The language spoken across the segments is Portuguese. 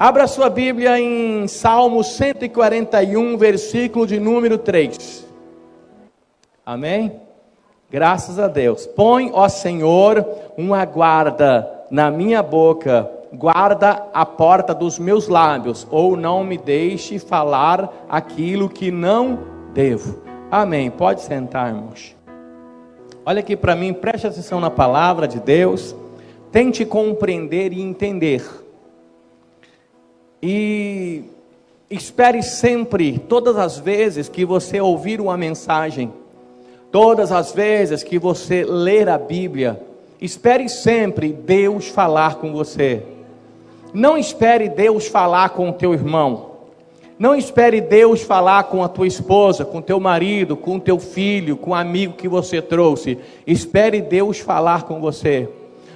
Abra sua Bíblia em Salmo 141, versículo de número 3. Amém? Graças a Deus. Põe, ó Senhor, uma guarda na minha boca, guarda a porta dos meus lábios, ou não me deixe falar aquilo que não devo. Amém. Pode sentar, irmãos. Olha aqui para mim, preste atenção na palavra de Deus. Tente compreender e entender. E espere sempre, todas as vezes que você ouvir uma mensagem, todas as vezes que você ler a Bíblia, espere sempre Deus falar com você. Não espere Deus falar com o teu irmão. Não espere Deus falar com a tua esposa, com o teu marido, com o teu filho, com o amigo que você trouxe. Espere Deus falar com você.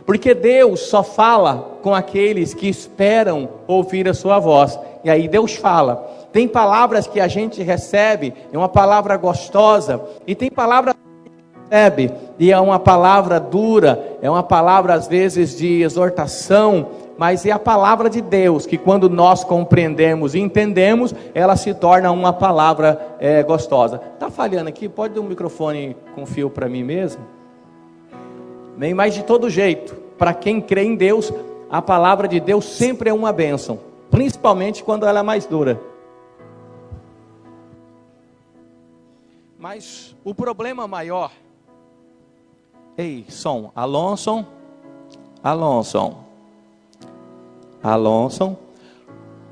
Porque Deus só fala com aqueles que esperam ouvir a sua voz. E aí Deus fala. Tem palavras que a gente recebe, é uma palavra gostosa. E tem palavras que a gente recebe, e é uma palavra dura, é uma palavra às vezes de exortação. Mas é a palavra de Deus, que quando nós compreendemos e entendemos, ela se torna uma palavra gostosa. Está falhando aqui? Pode dar um microfone com fio para mim mesmo? Bem, mas de todo jeito, para quem crê em Deus, a palavra de Deus sempre é uma bênção, principalmente quando ela é mais dura. Mas o problema maior... Ei, som, Alonso.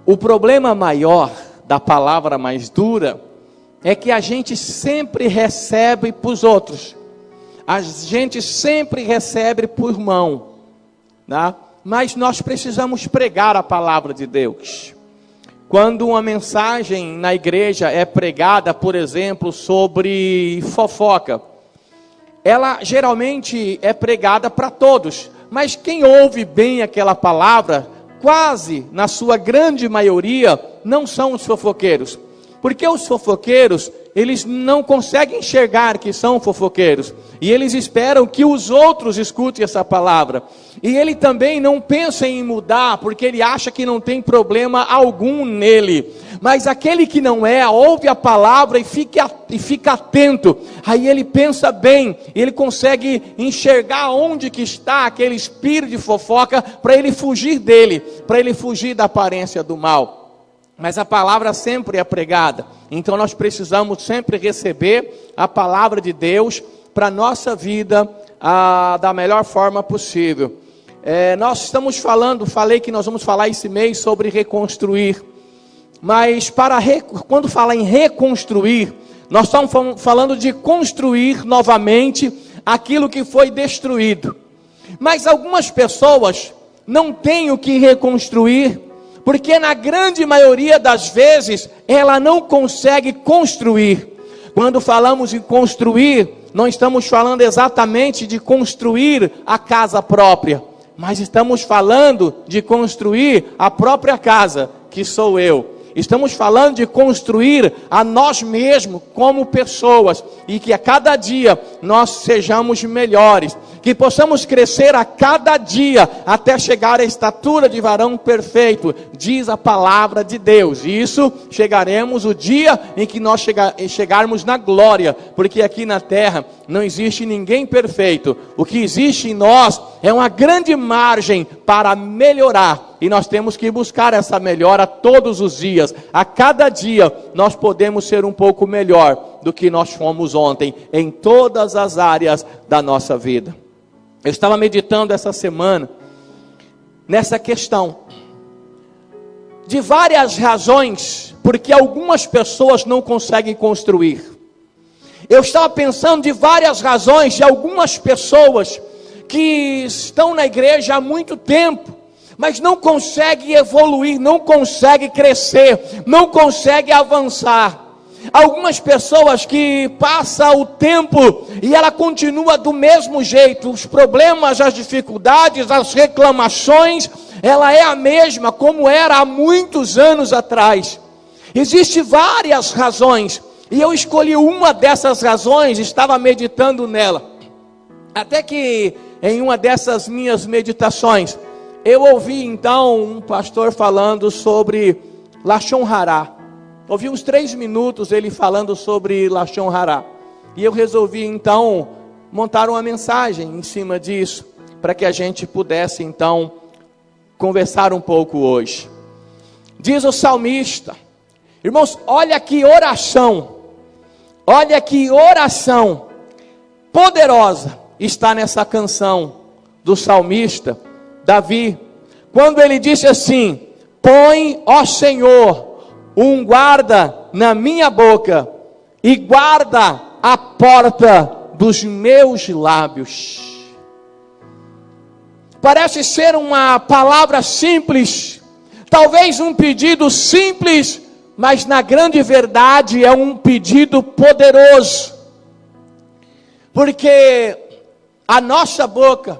O problema maior da palavra mais dura é que a gente sempre recebe para os outros. A gente sempre recebe por mão, né? Mas nós precisamos pregar a palavra de Deus. Quando uma mensagem na igreja é pregada, por exemplo, sobre fofoca, ela geralmente é pregada para todos. Mas quem ouve bem aquela palavra, quase na sua grande maioria, não são os fofoqueiros. Porque os fofoqueiros, eles não conseguem enxergar que são fofoqueiros. E eles esperam que os outros escutem essa palavra. E ele também não pensa em mudar, porque ele acha que não tem problema algum nele. Mas aquele que não ouve a palavra e fica atento. Aí ele pensa bem, ele consegue enxergar onde que está aquele espírito de fofoca, para ele fugir dele, para ele fugir da aparência do mal. Mas a palavra sempre é pregada. Então nós precisamos sempre receber a palavra de Deus para a nossa vida da melhor forma possível. Nós estamos falei que nós vamos falar esse mês sobre reconstruir. Mas quando fala em reconstruir, nós estamos falando de construir novamente aquilo que foi destruído. Mas algumas pessoas não têm o que reconstruir, porque na grande maioria das vezes, ela não consegue construir. Quando falamos em construir, não estamos falando exatamente de construir a casa própria, mas estamos falando de construir a própria casa, que sou eu. Estamos falando de construir a nós mesmos como pessoas, e que a cada dia nós sejamos melhores, que possamos crescer a cada dia até chegar à estatura de varão perfeito, diz a palavra de Deus. E isso chegaremos o dia em que nós chegarmos na glória, porque aqui na terra não existe ninguém perfeito. O que existe em nós é uma grande margem para melhorar, e nós temos que buscar essa melhora todos os dias. A cada dia nós podemos ser um pouco melhor do que nós fomos ontem, em todas as áreas da nossa vida. Eu estava meditando essa semana nessa questão de várias razões porque algumas pessoas não conseguem construir. Eu estava pensando de várias razões de algumas pessoas que estão na igreja há muito tempo, mas não consegue evoluir, não consegue crescer, não consegue avançar. Algumas pessoas que passam o tempo e ela continua do mesmo jeito. Os problemas, as dificuldades, as reclamações, ela é a mesma como era há muitos anos atrás. Existem várias razões, e eu escolhi uma dessas razões, estava meditando nela. Até que em uma dessas minhas meditações, eu ouvi então um pastor falando sobre Lashon Hará. Ouvi uns 3 minutos ele falando sobre Lashon Hará. E eu resolvi então montar uma mensagem em cima disso, para que a gente pudesse então conversar um pouco hoje. Diz o salmista, irmãos, olha que oração poderosa está nessa canção do salmista Davi, quando ele disse assim: põe, ó Senhor, um guarda na minha boca e guarda a porta dos meus lábios. Parece ser uma palavra simples, talvez um pedido simples, mas na grande verdade é um pedido poderoso, porque a nossa boca,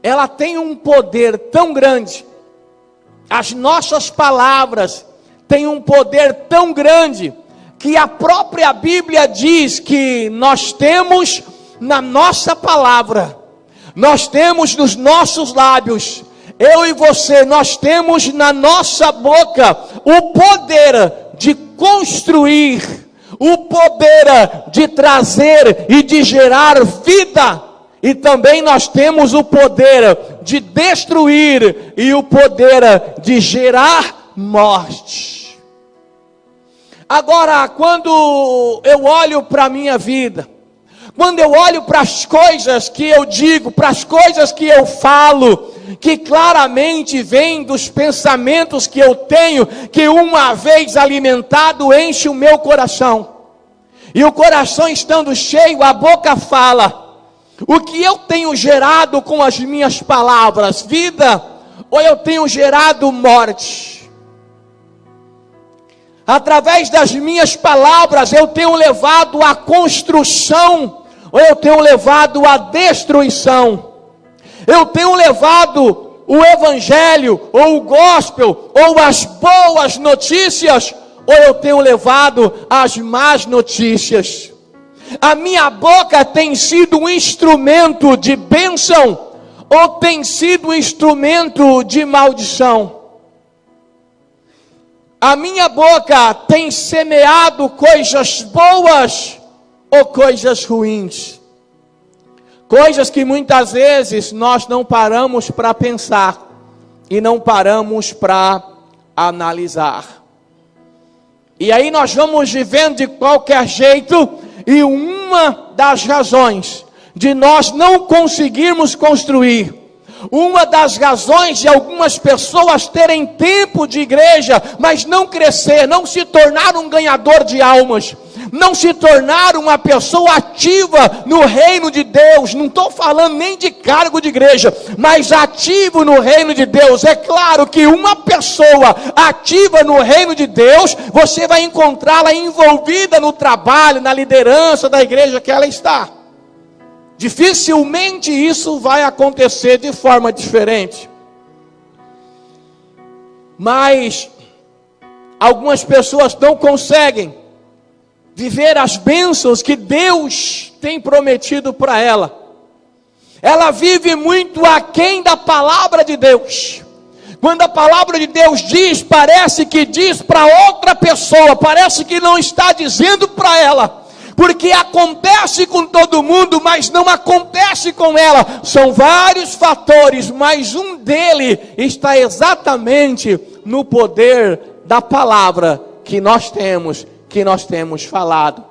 ela tem um poder tão grande, as nossas palavras têm um poder tão grande, que a própria Bíblia diz que nós temos na nossa palavra, nós temos nos nossos lábios, eu e você, nós temos na nossa boca o poder de construir, o poder de trazer e de gerar vida, e também nós temos o poder de destruir e o poder de gerar morte. Agora, quando eu olho para a minha vida, quando eu olho para as coisas que eu digo, para as coisas que eu falo, que claramente vêm dos pensamentos que eu tenho, que uma vez alimentado enche o meu coração, e o coração estando cheio, a boca fala. O que eu tenho gerado com as minhas palavras, vida, ou eu tenho gerado morte? Através das minhas palavras eu tenho levado à construção, ou eu tenho levado à destruição? Eu tenho levado o evangelho, ou o gospel, ou as boas notícias, ou eu tenho levado as más notícias? A minha boca tem sido um instrumento de bênção, ou tem sido um instrumento de maldição? A minha boca tem semeado coisas boas ou coisas ruins? Coisas que muitas vezes nós não paramos para pensar e não paramos para analisar. E aí nós vamos vivendo de qualquer jeito, e uma das razões de nós não conseguirmos construir, uma das razões de algumas pessoas terem tempo de igreja, mas não crescer, não se tornar um ganhador de almas, não se tornar uma pessoa ativa no reino de Deus, não estou falando nem de cargo de igreja, mas ativo no reino de Deus. É claro que uma pessoa ativa no reino de Deus, você vai encontrá-la envolvida no trabalho, na liderança da igreja que ela está. Dificilmente isso vai acontecer de forma diferente. Mas algumas pessoas não conseguem viver as bênçãos que Deus tem prometido para ela. Ela vive muito aquém da palavra de Deus. Quando a palavra de Deus diz, parece que diz para outra pessoa, parece que não está dizendo para ela. Porque acontece com todo mundo, mas não acontece com ela. São vários fatores, mas um deles está exatamente no poder da palavra que nós temos falado.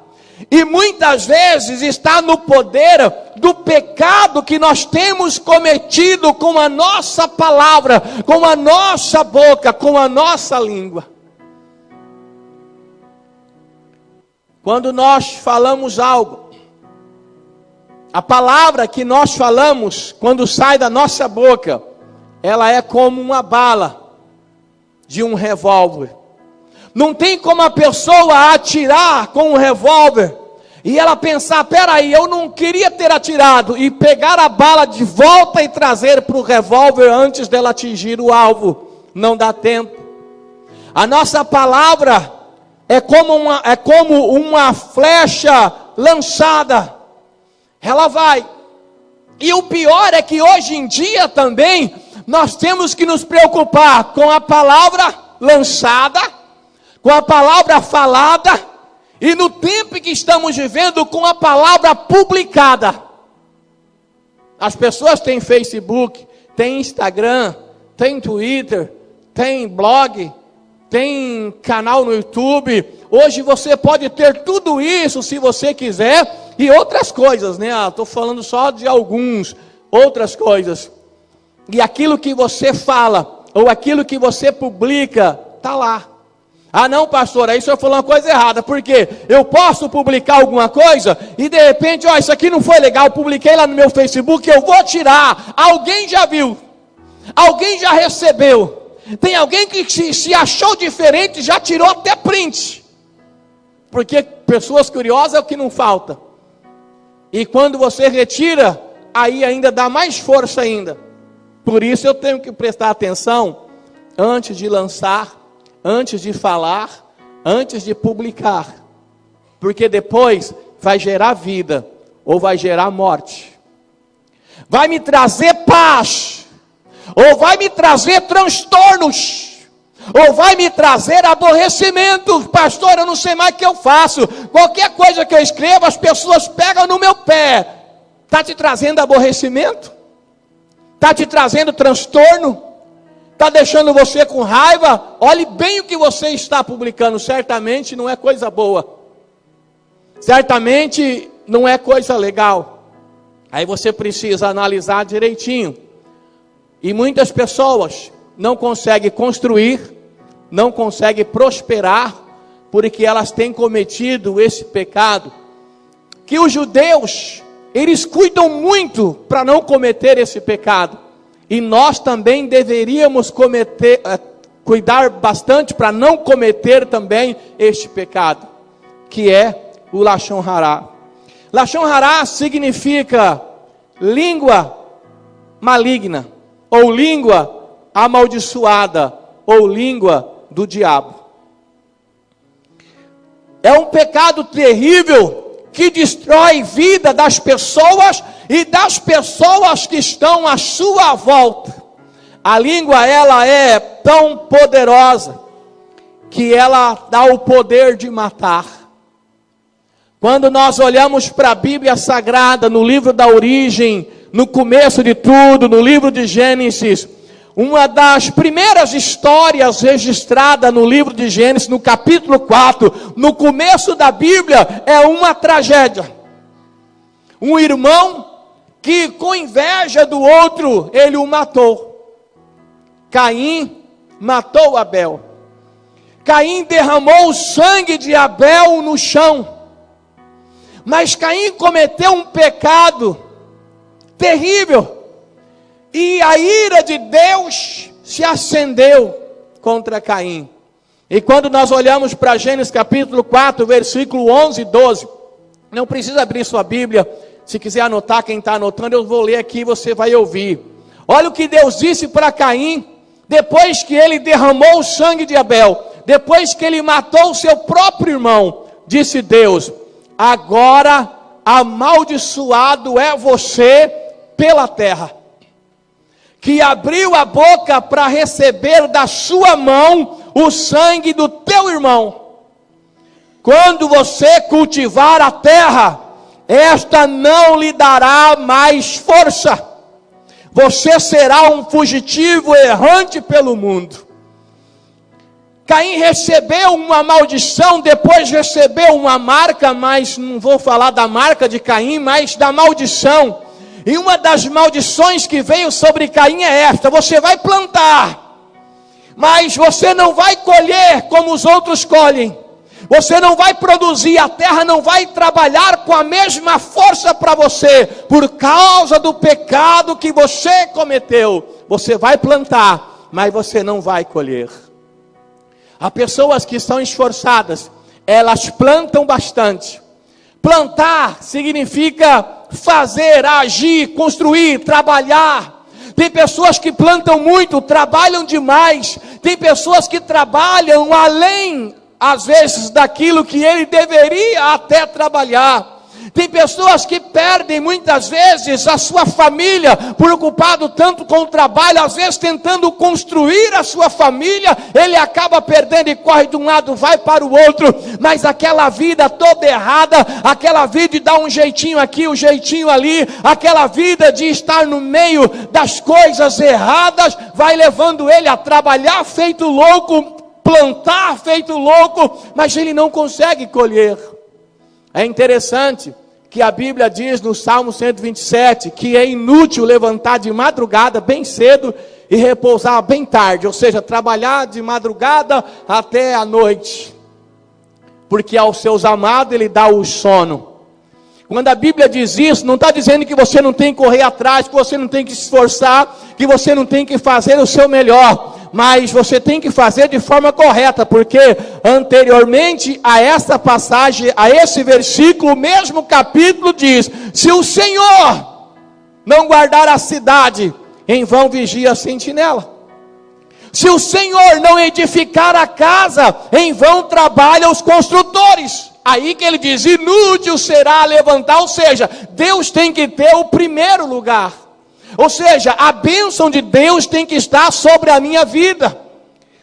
E muitas vezes está no poder do pecado que nós temos cometido com a nossa palavra, com a nossa boca, com a nossa língua. Quando nós falamos algo, a palavra que nós falamos, quando sai da nossa boca, ela é como uma bala de um revólver. Não tem como a pessoa atirar com um revólver e ela pensar, peraí, eu não queria ter atirado, e pegar a bala de volta e trazer para o revólver antes dela atingir o alvo. Não dá tempo. A nossa palavra é como uma flecha lançada. Ela vai, E o pior é que hoje em dia também nós temos que nos preocupar com a palavra lançada, com a palavra falada, e no tempo que estamos vivendo, com a palavra publicada. As pessoas têm Facebook, têm Instagram, têm Twitter, têm blog, têm canal no YouTube. Hoje você pode ter tudo isso se você quiser, e outras coisas, né? Estou falando só de alguns, outras coisas. E aquilo que você fala, ou aquilo que você publica, está lá. Ah não, pastor, aí o senhor falou uma coisa errada, porque eu posso publicar alguma coisa, e de repente, ó, isso aqui não foi legal, publiquei lá no meu Facebook, eu vou tirar. Alguém já viu, alguém já recebeu, tem alguém que se achou diferente, já tirou até print, porque pessoas curiosas é o que não falta. E quando você retira, aí ainda dá mais força ainda. Por isso eu tenho que prestar atenção antes de lançar, antes de falar, antes de publicar. Porque depois vai gerar vida ou vai gerar morte. Vai me trazer paz ou vai me trazer transtornos. Ou vai me trazer aborrecimento. Pastor, eu não sei mais o que eu faço. Qualquer coisa que eu escrevo, as pessoas pegam no meu pé. Está te trazendo aborrecimento? Está te trazendo transtorno? Está deixando você com raiva? Olhe bem o que você está publicando. Certamente não é coisa boa. Certamente não é coisa legal. Aí você precisa analisar direitinho. E muitas pessoas não conseguem construir, não conseguem prosperar, porque elas têm cometido esse pecado. Que os judeus, eles cuidam muito para não cometer esse pecado. E nós também deveríamos cuidar bastante para não cometer também este pecado, que é o Lashon Hará. Lashon Hará significa língua maligna, ou língua amaldiçoada, ou língua do diabo. É um pecado terrível que destrói a vida das pessoas e das pessoas que estão à sua volta. A língua, ela é tão poderosa que ela dá o poder de matar. Quando nós olhamos para a Bíblia Sagrada, no livro da origem, no começo de tudo, no livro de Gênesis, uma das primeiras histórias registrada no livro de Gênesis, no capítulo 4, no começo da Bíblia, é uma tragédia. Um irmão que com inveja do outro, ele o matou. Caim matou Abel. Caim derramou o sangue de Abel no chão. Mas Caim cometeu um pecado terrível. E a ira de Deus se acendeu contra Caim. E quando nós olhamos para Gênesis capítulo 4, versículo 11 e 12. Não precisa abrir sua Bíblia. Se quiser anotar, quem está anotando, eu vou ler aqui e você vai ouvir. Olha o que Deus disse para Caim, depois que ele derramou o sangue de Abel. Depois que ele matou o seu próprio irmão. Disse Deus: agora amaldiçoado é você pela terra, que abriu a boca para receber da sua mão o sangue do teu irmão. Quando você cultivar a terra, esta não lhe dará mais força. Você será um fugitivo errante pelo mundo. Caim recebeu uma maldição, depois recebeu uma marca, mas não vou falar da marca de Caim, mas da maldição. E uma das maldições que veio sobre Caim é esta: você vai plantar, mas você não vai colher como os outros colhem. Você não vai produzir, a terra não vai trabalhar com a mesma força para você, por causa do pecado que você cometeu. Você vai plantar, mas você não vai colher. Há pessoas que são esforçadas, elas plantam bastante. Plantar significa fazer, agir, construir, trabalhar. Tem pessoas que plantam muito, trabalham demais. Tem pessoas que trabalham além, às vezes, daquilo que ele deveria até trabalhar. Tem pessoas que perdem muitas vezes a sua família, preocupado tanto com o trabalho, às vezes tentando construir a sua família, ele acaba perdendo e corre de um lado, vai para o outro, mas aquela vida toda errada, aquela vida de dar um jeitinho aqui, um jeitinho ali, aquela vida de estar no meio das coisas erradas, vai levando ele a trabalhar feito louco, plantar feito louco, mas ele não consegue colher. É interessante que a Bíblia diz no Salmo 127, que é inútil levantar de madrugada bem cedo e repousar bem tarde, ou seja, trabalhar de madrugada até a noite, porque aos seus amados ele dá o sono. Quando a Bíblia diz isso, não está dizendo que você não tem que correr atrás, que você não tem que se esforçar, que você não tem que fazer o seu melhor, mas você tem que fazer de forma correta, porque anteriormente a essa passagem, a esse versículo, o mesmo capítulo diz: se o Senhor não guardar a cidade, em vão vigia a sentinela. Se o Senhor não edificar a casa, em vão trabalham os construtores. Aí que ele diz: inútil será levantar, ou seja, Deus tem que ter o primeiro lugar. Ou seja, a bênção de Deus tem que estar sobre a minha vida.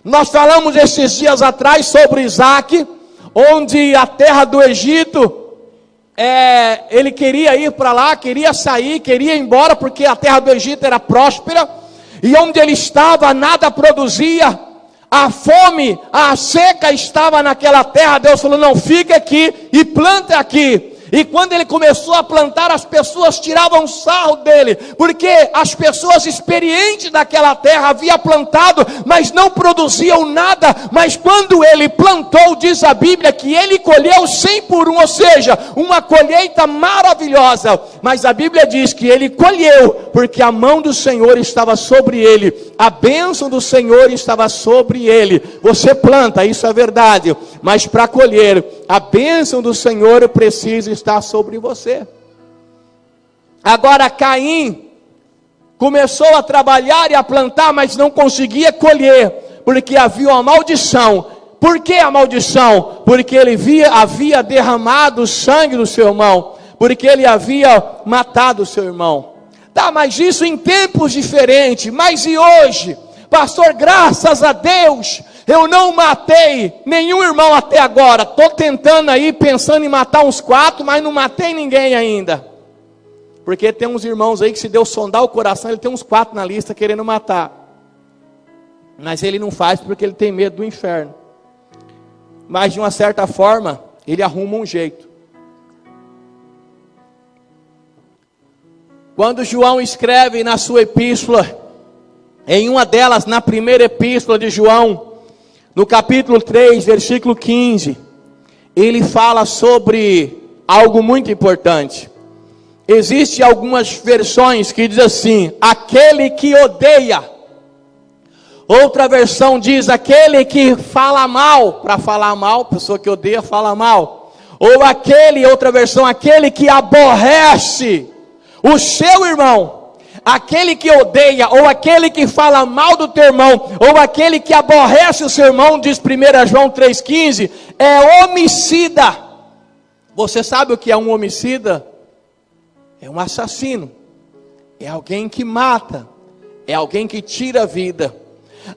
Nós falamos esses dias atrás sobre Isaac, onde a terra do Egito, ele queria ir para lá, queria sair, queria ir embora, porque a terra do Egito era próspera, e onde ele estava nada produzia, a fome, a seca estava naquela terra. Deus falou: não, fica aqui e planta aqui. E quando ele começou a plantar, as pessoas tiravam sarro dele, porque as pessoas experientes daquela terra haviam plantado, mas não produziam nada. Mas quando ele plantou, diz a Bíblia que ele colheu 100 por 1, ou seja, uma colheita maravilhosa. Mas a Bíblia diz que ele colheu, porque a mão do Senhor estava sobre ele, a bênção do Senhor estava sobre ele. Você planta, isso é verdade, mas para colher, a bênção do Senhor precisa estar sobre você. Agora Caim começou a trabalhar e a plantar, mas não conseguia colher, porque havia uma maldição. Por que a maldição? Porque ele havia derramado o sangue do seu irmão, porque ele havia matado o seu irmão. Tá, mas isso em tempos diferentes. Mas e hoje? Pastor, graças a Deus, eu não matei nenhum irmão até agora. Estou tentando aí, pensando em matar uns 4, mas não matei ninguém ainda. Porque tem uns irmãos aí que, se Deus sondar o coração, ele tem uns 4 na lista querendo matar. Mas ele não faz porque ele tem medo do inferno. Mas de uma certa forma, ele arruma um jeito. Quando João escreve na sua epístola, em uma delas, na primeira epístola de João, no capítulo 3, versículo 15, ele fala sobre algo muito importante. Existem algumas versões que diz assim: aquele que odeia. Outra versão diz: aquele que fala mal. Para falar mal, pessoa que odeia fala mal. Ou outra versão, aquele que aborrece o seu irmão. Aquele que odeia, ou aquele que fala mal do teu irmão, ou aquele que aborrece o seu irmão, diz 1 João 3,15, é homicida. Você sabe o que é um homicida? É um assassino, é alguém que mata, é alguém que tira a vida.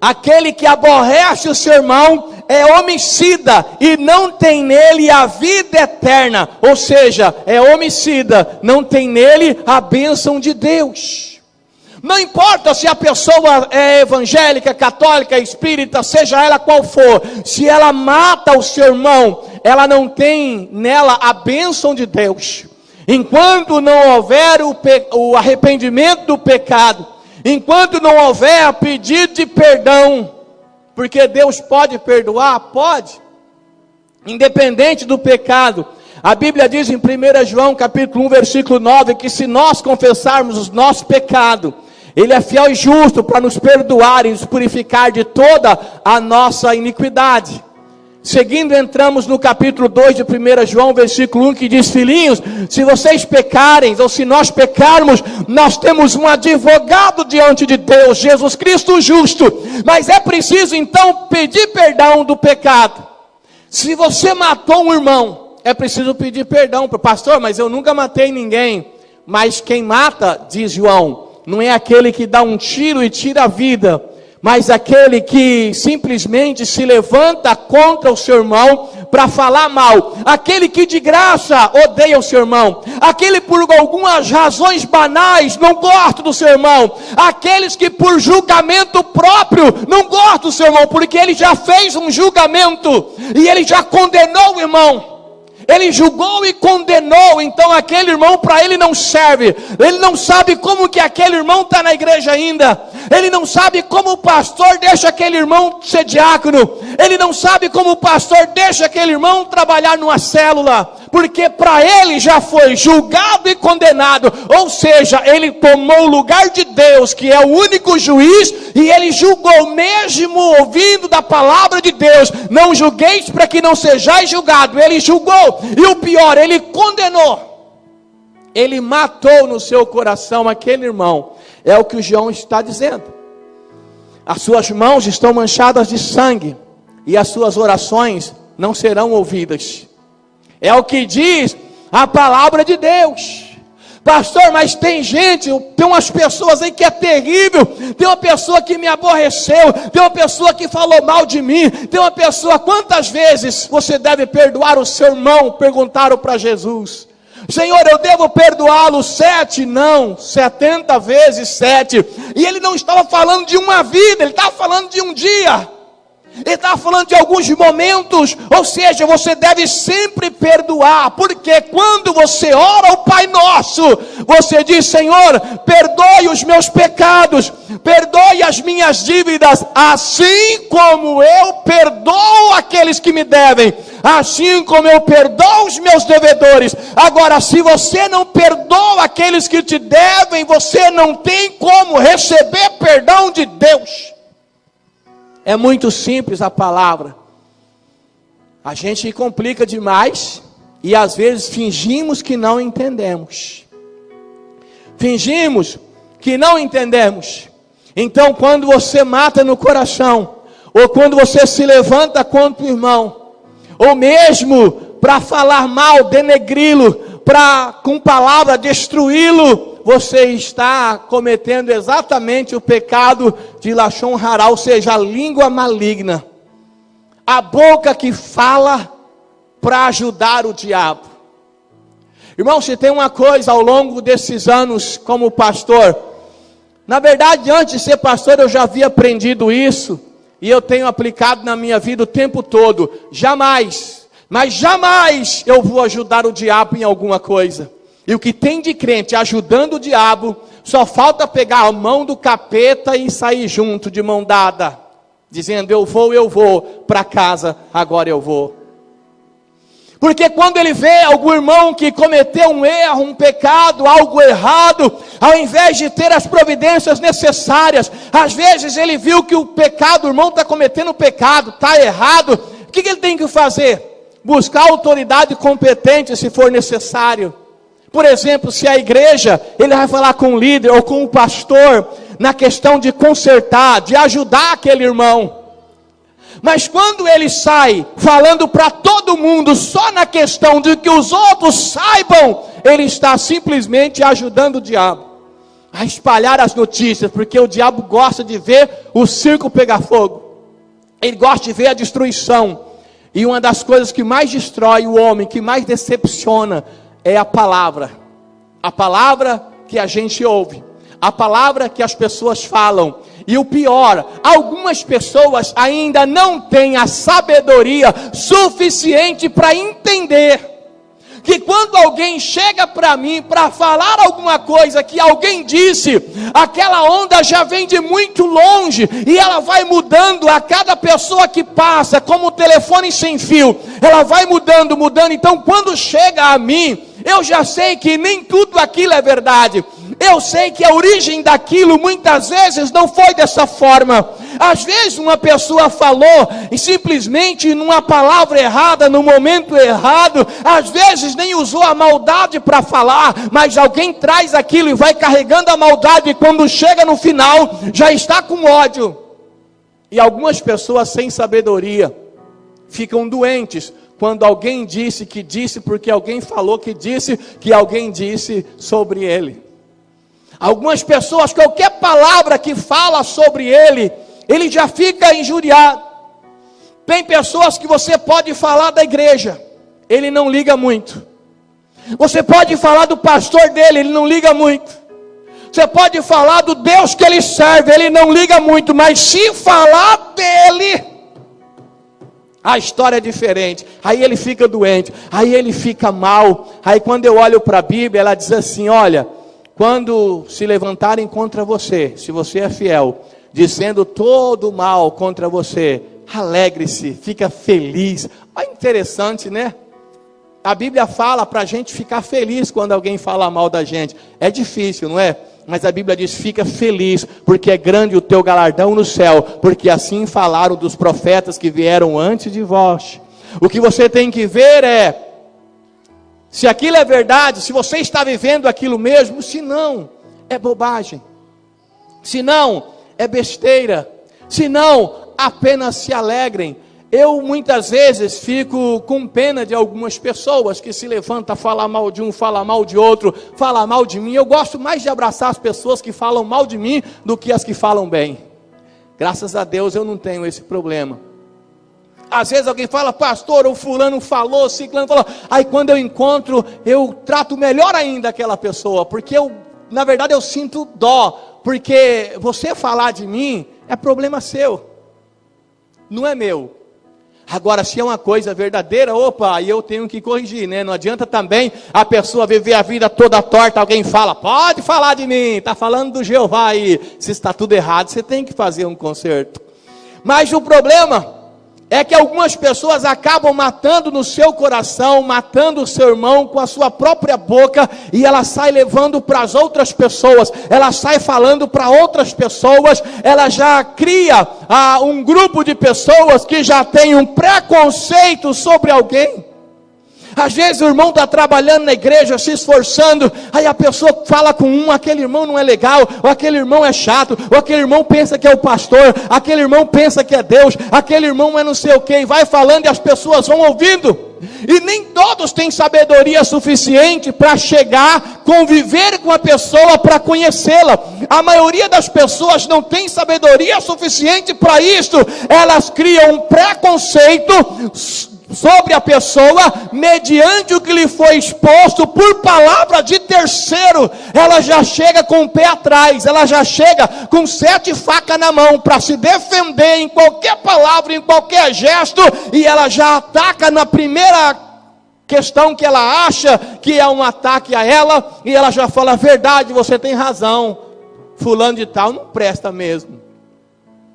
Aquele que aborrece o seu irmão é homicida e não tem nele a vida eterna. Ou seja, é homicida, não tem nele a bênção de Deus. Não importa se a pessoa é evangélica, católica, espírita, seja ela qual for, se ela mata o seu irmão, ela não tem nela a bênção de Deus. Enquanto não houver o arrependimento do pecado, enquanto não houver pedido de perdão, porque Deus pode perdoar, pode, independente do pecado. A Bíblia diz em 1 João capítulo 1, versículo 9, que se nós confessarmos os nossos pecados, Ele é fiel e justo para nos perdoar e nos purificar de toda a nossa iniquidade. Seguindo, entramos no capítulo 2 de 1 João, versículo 1, que diz: filhinhos, se vocês pecarem, ou se nós pecarmos, nós temos um advogado diante de Deus, Jesus Cristo justo. Mas é preciso então pedir perdão do pecado. Se você matou um irmão, é preciso pedir perdão para o pastor, mas eu nunca matei ninguém. Mas quem mata, diz João, não é aquele que dá um tiro e tira a vida, mas aquele que simplesmente se levanta contra o seu irmão para falar mal, aquele que de graça odeia o seu irmão, aquele por algumas razões banais não gosta do seu irmão, aqueles que por julgamento próprio não gostam do seu irmão, porque ele já fez um julgamento e ele já condenou o irmão. Ele julgou e condenou, então aquele irmão para ele não serve. Ele não sabe como que aquele irmão está na igreja ainda. Ele não sabe como o pastor deixa aquele irmão ser diácono. Ele não sabe como o pastor deixa aquele irmão trabalhar numa célula. Porque para ele já foi julgado e condenado. Ou seja, ele tomou o lugar de Deus, que é o único juiz, e ele julgou mesmo ouvindo da palavra de Deus. Não julgueis para que não sejais julgado. Ele julgou. E o pior, ele condenou. Ele matou no seu coração aquele irmão. É o que o João está dizendo. As suas mãos estão manchadas de sangue, e as suas orações não serão ouvidas. É o que diz a palavra de Deus. Pastor, mas tem gente, tem umas pessoas aí que é terrível. Tem uma pessoa que me aborreceu, tem uma pessoa que falou mal de mim, tem uma pessoa... Quantas vezes você deve perdoar o seu irmão? Perguntaram para Jesus. Senhor, eu devo perdoá-lo 7? Não, 70 vezes 7. E ele não estava falando de uma vida, ele estava falando de um dia. Ele está falando de alguns momentos. Ou seja, você deve sempre perdoar, porque quando você ora o Pai Nosso, você diz: Senhor, perdoe os meus pecados, perdoe as minhas dívidas, assim como eu perdoo aqueles que me devem, assim como eu perdoo os meus devedores. Agora, se você não perdoa aqueles que te devem, você não tem como receber perdão de Deus. É muito simples a palavra. A gente complica demais e às vezes fingimos que não entendemos. Fingimos que não entendemos. Então, quando você mata no coração, ou quando você se levanta contra o irmão, ou mesmo para falar mal, denegri-lo, para com palavra destruí-lo, você está cometendo exatamente o pecado de Lashon Hará, ou seja, a língua maligna. A boca que fala para ajudar o diabo. Irmão, se tem uma coisa ao longo desses anos como pastor, na verdade, antes de ser pastor eu já havia aprendido isso, e eu tenho aplicado na minha vida o tempo todo. Jamais, mas jamais eu vou ajudar o diabo em alguma coisa. E o que tem de crente ajudando o diabo, só falta pegar a mão do capeta e sair junto de mão dada, dizendo: eu vou para casa, agora eu vou. Porque quando ele vê algum irmão que cometeu um erro, um pecado, algo errado, ao invés de ter as providências necessárias, às vezes ele viu que o pecado, o irmão está cometendo pecado, está errado, o que ele tem que fazer? Buscar autoridade competente se for necessário. Por exemplo, se a igreja, ele vai falar com o líder ou com o pastor, na questão de consertar, de ajudar aquele irmão. Mas quando ele sai falando para todo mundo, só na questão de que os outros saibam, ele está simplesmente ajudando o diabo a espalhar as notícias, porque o diabo gosta de ver o circo pegar fogo. Ele gosta de ver a destruição. E uma das coisas que mais destrói o homem, que mais decepciona, é a palavra que a gente ouve, a palavra que as pessoas falam. E o pior, algumas pessoas ainda não têm a sabedoria suficiente para entender que quando alguém chega para mim para falar alguma coisa que alguém disse, aquela onda já vem de muito longe e ela vai mudando a cada pessoa que passa, como o telefone sem fio, ela vai mudando. Então quando chega a mim, eu já sei que nem tudo aquilo é verdade. Eu sei que a origem daquilo muitas vezes não foi dessa forma. Às vezes uma pessoa falou e simplesmente numa palavra errada, no momento errado. Às vezes nem usou a maldade para falar, mas alguém traz aquilo e vai carregando a maldade, e quando chega no final já está com ódio. E algumas pessoas sem sabedoria ficam doentes quando alguém disse que disse, porque alguém falou que disse, que alguém disse sobre ele. Algumas pessoas, qualquer palavra que fala sobre ele já fica injuriado. Tem pessoas que você pode falar da igreja, ele não liga muito. Você pode falar do pastor dele, ele não liga muito. Você pode falar do Deus que ele serve, ele não liga muito. Mas se falar dele, a história é diferente. Aí ele fica doente, aí ele fica mal. Aí quando eu olho para a Bíblia, ela diz assim: olha, quando se levantarem contra você, se você é fiel, dizendo todo mal contra você, alegre-se, fica feliz. Olha, interessante, né? A Bíblia fala para a gente ficar feliz quando alguém fala mal da gente. É difícil, não é? Mas a Bíblia diz: fica feliz, porque é grande o teu galardão no céu, porque assim falaram dos profetas que vieram antes de vós. O que você tem que ver é, se aquilo é verdade, se você está vivendo aquilo mesmo, se não, é bobagem. Se não, é besteira. Se não, apenas se alegrem. Eu muitas vezes fico com pena de algumas pessoas que se levantam a falar mal de um, falar mal de outro, falar mal de mim. Eu gosto mais de abraçar as pessoas que falam mal de mim do que as que falam bem. Graças a Deus eu não tenho esse problema. Às vezes alguém fala: pastor, o fulano falou, o ciclano falou. Aí quando eu encontro, eu trato melhor ainda aquela pessoa, porque na verdade eu sinto dó, porque você falar de mim é problema seu, não é meu. Agora, se é uma coisa verdadeira, opa, aí eu tenho que corrigir, né? Não adianta também a pessoa viver a vida toda torta. Alguém fala: pode falar de mim, está falando do Jeová aí. Se está tudo errado, você tem que fazer um conserto. Mas o problema é que algumas pessoas acabam matando no seu coração, matando o seu irmão com a sua própria boca, e ela sai levando para as outras pessoas, ela sai falando para outras pessoas, ela já cria um grupo de pessoas que já tem um preconceito sobre alguém. Às vezes o irmão está trabalhando na igreja, se esforçando, aí a pessoa fala com aquele irmão não é legal, ou aquele irmão é chato, ou aquele irmão pensa que é o pastor, aquele irmão pensa que é Deus, aquele irmão é não sei o que, e vai falando e as pessoas vão ouvindo. E nem todos têm sabedoria suficiente para chegar, conviver com a pessoa, para conhecê-la. A maioria das pessoas não tem sabedoria suficiente para isso. Elas criam um preconceito sobre a pessoa, mediante o que lhe foi exposto por palavra de terceiro. Ela já chega com o pé atrás, ela já chega com 7 facas na mão, para se defender em qualquer palavra, em qualquer gesto, e ela já ataca na primeira questão que ela acha que é um ataque a ela, e ela já fala: verdade, você tem razão, fulano de tal não presta mesmo.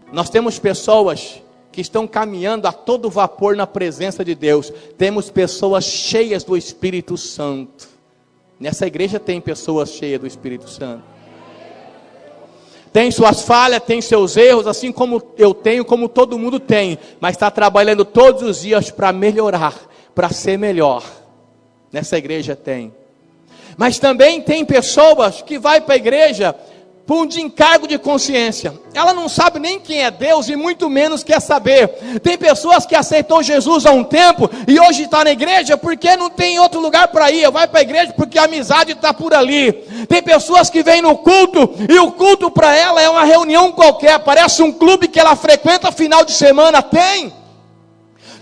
Nós temos pessoas que estão caminhando a todo vapor na presença de Deus. Temos pessoas cheias do Espírito Santo. Nessa igreja tem pessoas cheias do Espírito Santo. Tem suas falhas, tem seus erros, assim como eu tenho, como todo mundo tem. Mas está trabalhando todos os dias para melhorar, para ser melhor. Nessa igreja tem. Mas também tem pessoas que vai para a igreja por um encargo de consciência. Ela não sabe nem quem é Deus e muito menos quer saber. Tem pessoas que aceitou Jesus há um tempo e hoje está na igreja porque não tem outro lugar para ir. Vai para a igreja porque a amizade está por ali. Tem pessoas que vêm no culto e o culto para ela é uma reunião qualquer, parece um clube que ela frequenta final de semana.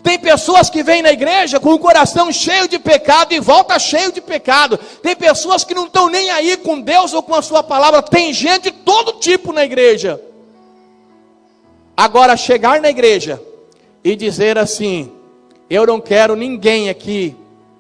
Tem pessoas que vêm na igreja com o coração cheio de pecado e volta cheio de pecado. Tem pessoas que não estão nem aí com Deus ou com a sua palavra. Tem gente de todo tipo na igreja. Agora, chegar na igreja e dizer assim: eu não quero ninguém aqui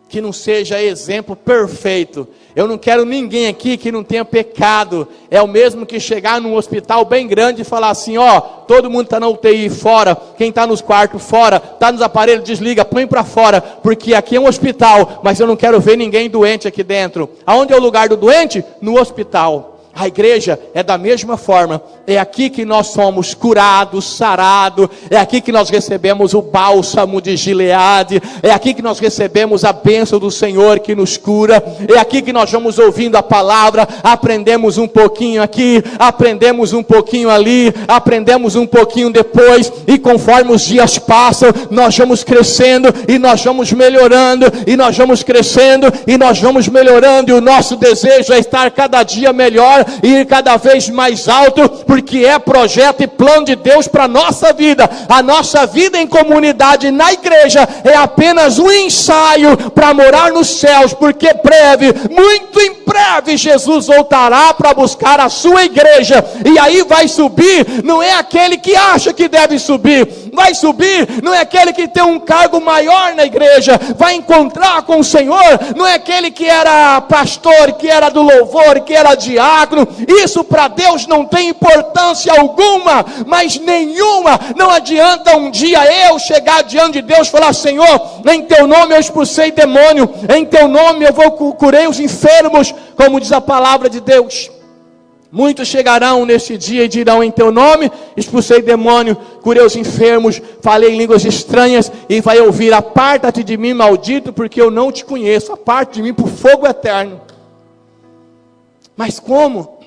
que não seja exemplo perfeito. Eu não quero ninguém aqui que não tenha pecado. É o mesmo que chegar num hospital bem grande e falar assim: ó, todo mundo está na UTI, fora. Quem está nos quartos, fora. Está nos aparelhos, desliga, põe para fora. Porque aqui é um hospital, mas eu não quero ver ninguém doente aqui dentro. Aonde é o lugar do doente? No hospital. A igreja é da mesma forma. É aqui que nós somos curados, sarados. É aqui que nós recebemos o bálsamo de Gileade. É aqui que nós recebemos a bênção do Senhor que nos cura. É aqui que nós vamos ouvindo a palavra. Aprendemos um pouquinho aqui, aprendemos um pouquinho ali, aprendemos um pouquinho depois. E conforme os dias passam, nós vamos crescendo e nós vamos melhorando. E nós vamos crescendo e nós vamos melhorando. E o nosso desejo é estar cada dia melhor e ir cada vez mais alto, porque é projeto e plano de Deus para a nossa vida. A nossa vida em comunidade na igreja é apenas um ensaio para morar nos céus, porque breve, muito em breve, Jesus voltará para buscar a sua igreja, e aí vai subir, não é aquele que acha que deve subir, vai subir, não é aquele que tem um cargo maior na igreja, vai encontrar com o Senhor, não é aquele que era pastor, que era do louvor, que era diácono. Isso para Deus não tem importância alguma, mas nenhuma. Não adianta um dia eu chegar diante de Deus e falar: Senhor, em teu nome eu expulsei demônio, em teu nome eu curei os enfermos, como diz a palavra de Deus. Muitos chegarão neste dia e dirão: em teu nome expulsei demônio, curei os enfermos, falei em línguas estranhas, e vai ouvir: aparta-te de mim, maldito, porque eu não te conheço, aparta de mim para o fogo eterno. Mas como?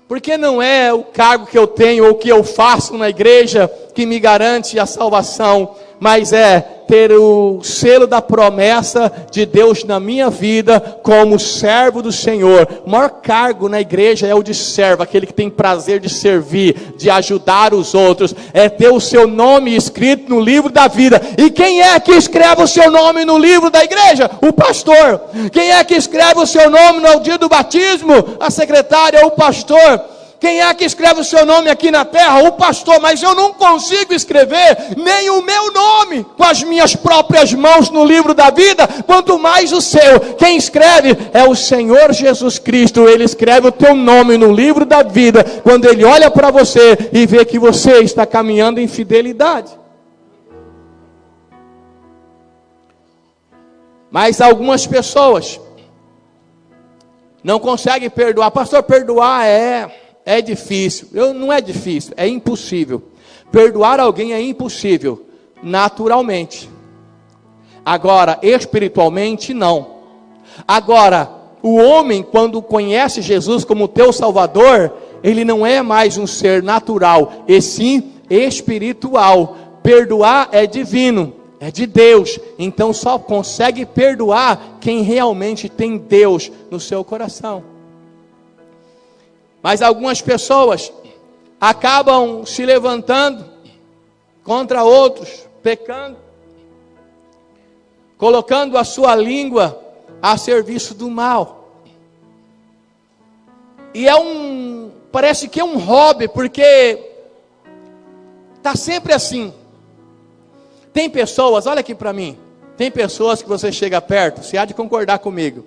Porque não é o cargo que eu tenho ou o que eu faço na igreja que me garante a salvação, mas é ter o selo da promessa de Deus na minha vida como servo do Senhor. O maior cargo na igreja é o de servo, aquele que tem prazer de servir, de ajudar os outros, é ter o seu nome escrito no livro da vida. E quem é que escreve o seu nome no livro da igreja? O pastor. Quem é que escreve o seu nome no dia do batismo? A secretária, o pastor. Quem é que escreve o seu nome aqui na terra? O pastor. Mas eu não consigo escrever nem o meu nome com as minhas próprias mãos no livro da vida, quanto mais o seu. Quem escreve é o Senhor Jesus Cristo. Ele escreve o teu nome no livro da vida, quando Ele olha para você e vê que você está caminhando em fidelidade. Mas algumas pessoas não conseguem perdoar. Pastor, perdoar é difícil. Não é difícil, é impossível. Perdoar alguém é impossível, naturalmente. Agora, espiritualmente, não. Agora, o homem, quando conhece Jesus como teu Salvador, ele não é mais um ser natural, e sim espiritual. Perdoar é divino, é de Deus. Então só consegue perdoar quem realmente tem Deus no seu coração. Mas algumas pessoas acabam se levantando contra outros, pecando, colocando a sua língua a serviço do mal. E parece que é um hobby, porque está sempre assim. Tem pessoas, olha aqui para mim, tem pessoas que você chega perto, você há de concordar comigo,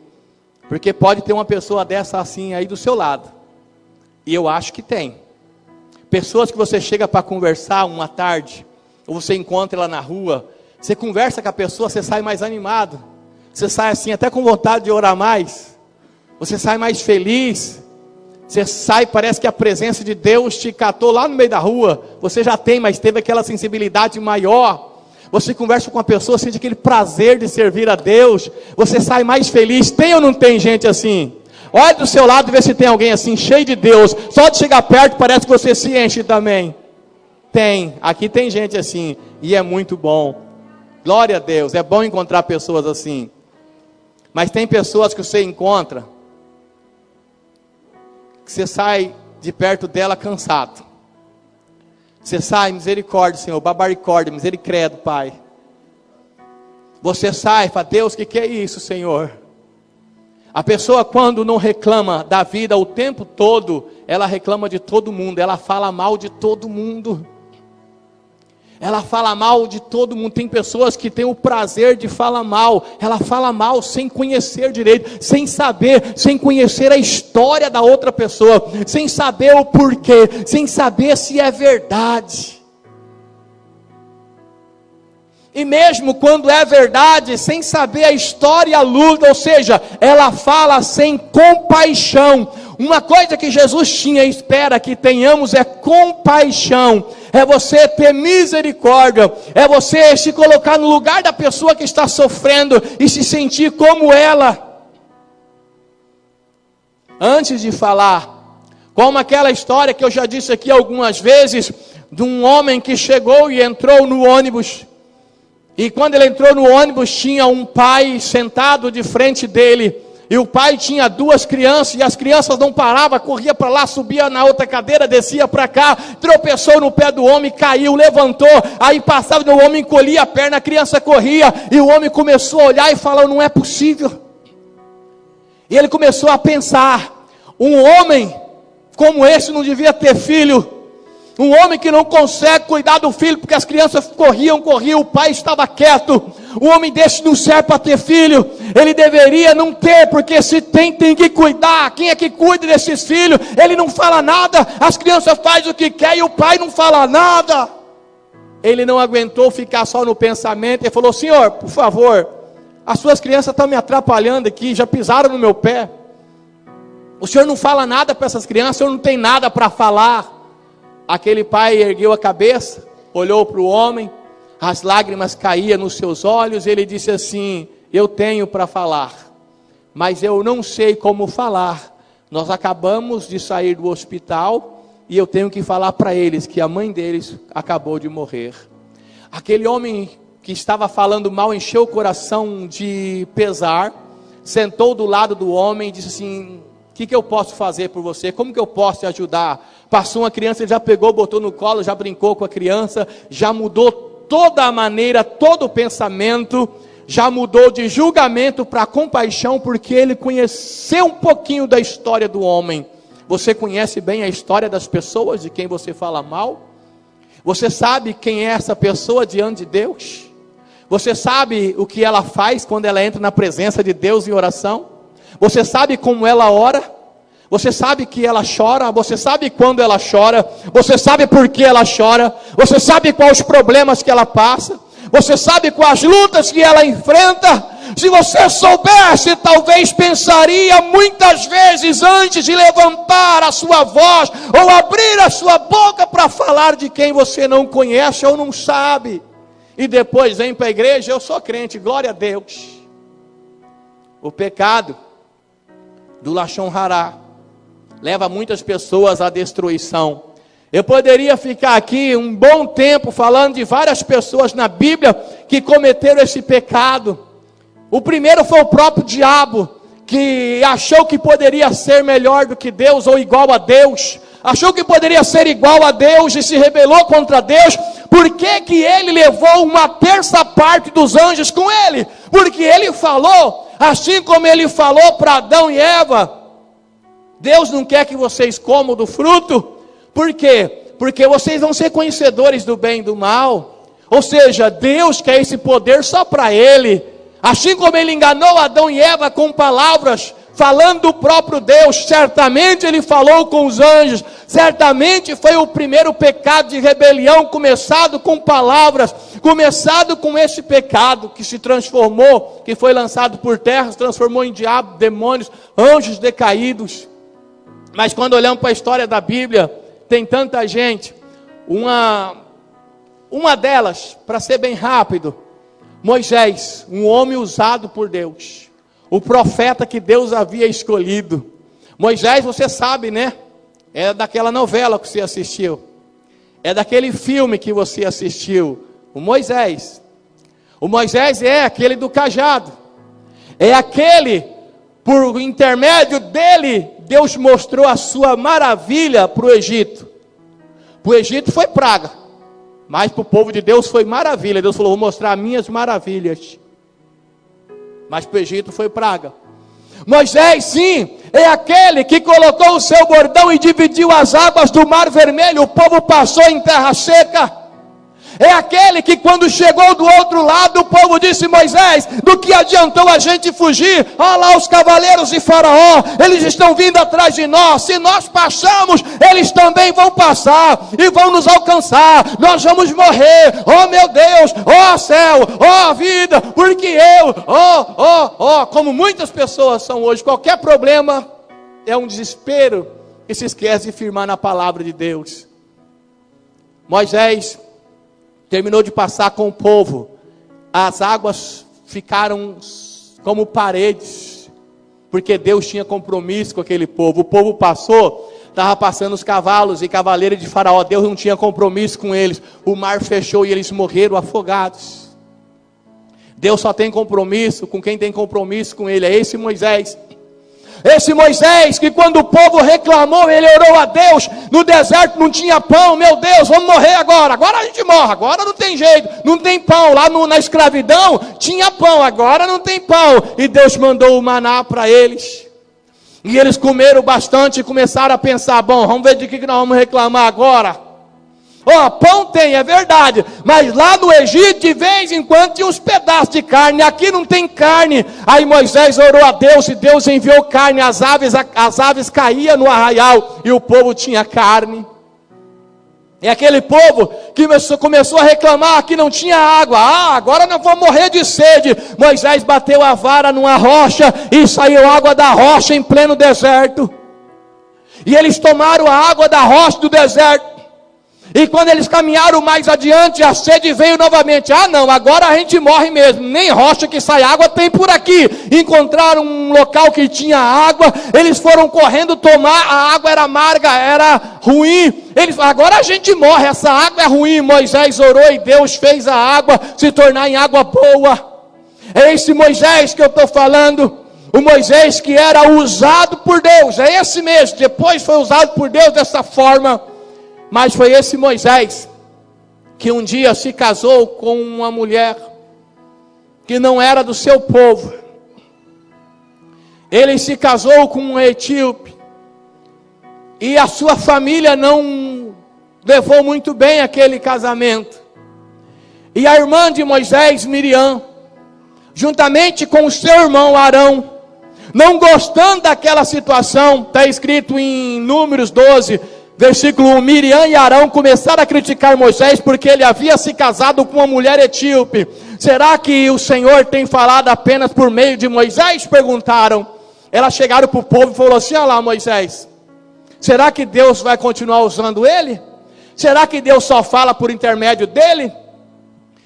porque pode ter uma pessoa dessa assim aí do seu lado. E eu acho que tem. Pessoas que você chega para conversar uma tarde, ou você encontra ela na rua, você conversa com a pessoa, você sai mais animado, você sai assim até com vontade de orar mais, você sai mais feliz, você sai, parece que a presença de Deus te catou lá no meio da rua, você já tem, mas teve aquela sensibilidade maior. Você conversa com a pessoa, sente aquele prazer de servir a Deus, você sai mais feliz. Tem ou não tem gente assim? Olha do seu lado e vê se tem alguém assim, cheio de Deus. Só de chegar perto parece que você se enche também. Tem, aqui tem gente assim, e é muito bom. Glória a Deus, é bom encontrar pessoas assim. Mas tem pessoas que você encontra, que você sai de perto dela cansado. Você sai, misericórdia, Senhor, babaricórdia, misericórdia, Pai. Você sai e fala: Deus, o que é isso, Senhor? A pessoa, quando não reclama da vida o tempo todo, ela reclama de todo mundo, ela fala mal de todo mundo. Ela fala mal de todo mundo. Tem pessoas que têm o prazer de falar mal. Ela fala mal sem conhecer direito, sem saber, sem conhecer a história da outra pessoa, sem saber o porquê, sem saber se é verdade. E mesmo quando é verdade, sem saber a história e a luta, ou seja, ela fala sem compaixão. Uma coisa que Jesus tinha e espera que tenhamos é compaixão, é você ter misericórdia, é você se colocar no lugar da pessoa que está sofrendo e se sentir como ela. Antes de falar, como aquela história que eu já disse aqui algumas vezes, de um homem que chegou e entrou no ônibus, e quando ele entrou no ônibus tinha um pai sentado de frente dele, e o pai tinha 2 crianças, e as crianças não paravam, corria para lá, subia na outra cadeira, descia para cá, tropeçou no pé do homem, caiu, levantou, aí passava, o homem encolhia a perna, a criança corria, e o homem começou a olhar e falou, não é possível. E ele começou a pensar, um homem como esse não devia ter filho, um homem que não consegue cuidar do filho, porque as crianças corriam, o pai estava quieto, um homem desse não serve para ter filho, ele deveria não ter, porque se tem que cuidar, quem é que cuida desses filhos? Ele não fala nada, as crianças fazem o que quer e o pai não fala nada. Ele não aguentou ficar só no pensamento, ele falou, Senhor, por favor, as suas crianças estão me atrapalhando aqui, já pisaram no meu pé, o Senhor não fala nada para essas crianças, o Senhor não tem nada para falar. Aquele pai ergueu a cabeça, olhou para o homem, as lágrimas caíam nos seus olhos, ele disse assim, eu tenho para falar, mas eu não sei como falar, nós acabamos de sair do hospital, e eu tenho que falar para eles, que a mãe deles acabou de morrer. Aquele homem que estava falando mal, encheu o coração de pesar, sentou do lado do homem e disse assim, o que eu posso fazer por você? Como que eu posso te ajudar? Passou uma criança, ele já pegou, botou no colo, já brincou com a criança, já mudou toda a maneira, todo o pensamento, já mudou de julgamento para compaixão, porque ele conheceu um pouquinho da história do homem. Você conhece bem a história das pessoas, de quem você fala mal? Você sabe quem é essa pessoa diante de Deus? Você sabe o que ela faz quando ela entra na presença de Deus em oração? Você sabe como ela ora? Você sabe que ela chora? Você sabe quando ela chora? Você sabe por que ela chora? Você sabe quais os problemas que ela passa? Você sabe quais lutas que ela enfrenta? Se você soubesse, talvez pensaria muitas vezes antes de levantar a sua voz ou abrir a sua boca para falar de quem você não conhece ou não sabe. E depois vem para a igreja, eu sou crente, glória a Deus. O pecado do Lashon Hará leva muitas pessoas à destruição. Eu poderia ficar aqui um bom tempo falando de várias pessoas na Bíblia que cometeram esse pecado. O primeiro foi o próprio diabo, que achou que poderia ser melhor do que Deus ou igual a Deus. Achou que poderia ser igual a Deus e se rebelou contra Deus. Por que ele levou 1/3 parte dos anjos com ele? Porque ele falou, assim como ele falou para Adão e Eva, Deus não quer que vocês comam do fruto. Por quê? Porque vocês vão ser conhecedores do bem e do mal. Ou seja, Deus quer esse poder só para ele. Assim como ele enganou Adão e Eva com palavras, falando do próprio Deus, certamente ele falou com os anjos, certamente foi o primeiro pecado de rebelião, começado com palavras, começado com esse pecado, que se transformou, que foi lançado por terra, se transformou em diabo, demônios, anjos decaídos. Mas quando olhamos para a história da Bíblia, tem tanta gente, uma delas, para ser bem rápido, Moisés, um homem usado por Deus, o profeta que Deus havia escolhido. Moisés, você sabe, né? É daquela novela que você assistiu, é daquele filme que você assistiu. O Moisés é aquele do cajado, é aquele, por intermédio dele, Deus mostrou a sua maravilha para o Egito. Para o Egito foi praga, mas para o povo de Deus foi maravilha. Deus falou, vou mostrar minhas maravilhas. Mas para o Egito foi praga. Moisés, sim, é aquele que colocou o seu bordão e dividiu as águas do Mar Vermelho. O povo passou em terra seca. É aquele que quando chegou do outro lado, o povo disse, Moisés, do que adiantou a gente fugir? Olha lá os cavaleiros de Faraó, eles estão vindo atrás de nós. Se nós passamos, eles também vão passar e vão nos alcançar. Nós vamos morrer. Oh meu Deus, oh céu, oh vida, porque como muitas pessoas são hoje, qualquer problema, é um desespero e se esquece de firmar na palavra de Deus. Moisés terminou de passar com o povo, as águas ficaram como paredes, porque Deus tinha compromisso com aquele povo. O povo passou, estava passando os cavalos e cavaleiros de Faraó, Deus não tinha compromisso com eles, o mar fechou e eles morreram afogados. Deus só tem compromisso com quem tem compromisso com Ele, é esse Moisés. Esse Moisés que quando o povo reclamou, ele orou a Deus, no deserto não tinha pão, meu Deus, vamos morrer agora a gente morre, agora não tem jeito, não tem pão, lá na escravidão tinha pão, agora não tem pão, e Deus mandou o maná para eles, e eles comeram bastante e começaram a pensar, bom, vamos ver de que nós vamos reclamar agora. Pão tem, é verdade, mas lá no Egito de vez em quando tinha uns pedaços de carne, aqui não tem carne. Aí Moisés orou a Deus e Deus enviou carne, as aves caíam no arraial e o povo tinha carne. E aquele povo que começou a reclamar que não tinha água, agora nós vamos morrer de sede. Moisés bateu a vara numa rocha e saiu água da rocha em pleno deserto, e eles tomaram a água da rocha do deserto. E quando eles caminharam mais adiante, a sede veio novamente. Não, agora a gente morre mesmo. Nem rocha que sai água tem por aqui. Encontraram um local que tinha água. Eles foram correndo tomar. A água era amarga, era ruim. Agora a gente morre, essa água é ruim. Moisés orou e Deus fez a água se tornar em água boa. É esse Moisés que eu estou falando. O Moisés que era usado por Deus. É esse mesmo. Depois foi usado por Deus dessa forma. Mas foi esse Moisés que um dia se casou com uma mulher que não era do seu povo. Ele se casou com um etíope. E a sua família não levou muito bem aquele casamento. E a irmã de Moisés, Miriam, juntamente com o seu irmão Arão, não gostando daquela situação, está escrito em Números 12, versículo 1, Miriam e Arão começaram a criticar Moisés porque ele havia se casado com uma mulher etíope. Será que o Senhor tem falado apenas por meio de Moisés? Perguntaram. Elas chegaram para o povo e falaram assim, olha lá Moisés, será que Deus vai continuar usando ele? Será que Deus só fala por intermédio dele?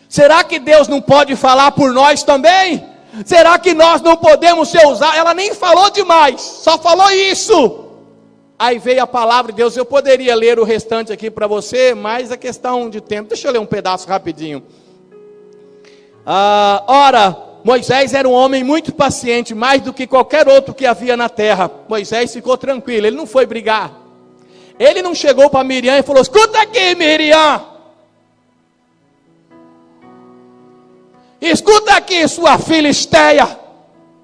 Será que Deus não pode falar por nós também? Será que nós não podemos ser usados? Ela nem falou demais, só falou isso. Aí veio a palavra de Deus. Eu poderia ler o restante aqui para você, mas a questão de tempo, deixa eu ler um pedaço rapidinho. Ora, Moisés era um homem muito paciente, mais do que qualquer outro que havia na terra. Moisés ficou tranquilo, ele não foi brigar. Ele não chegou para Miriam e falou, escuta aqui Miriam, escuta aqui sua filisteia.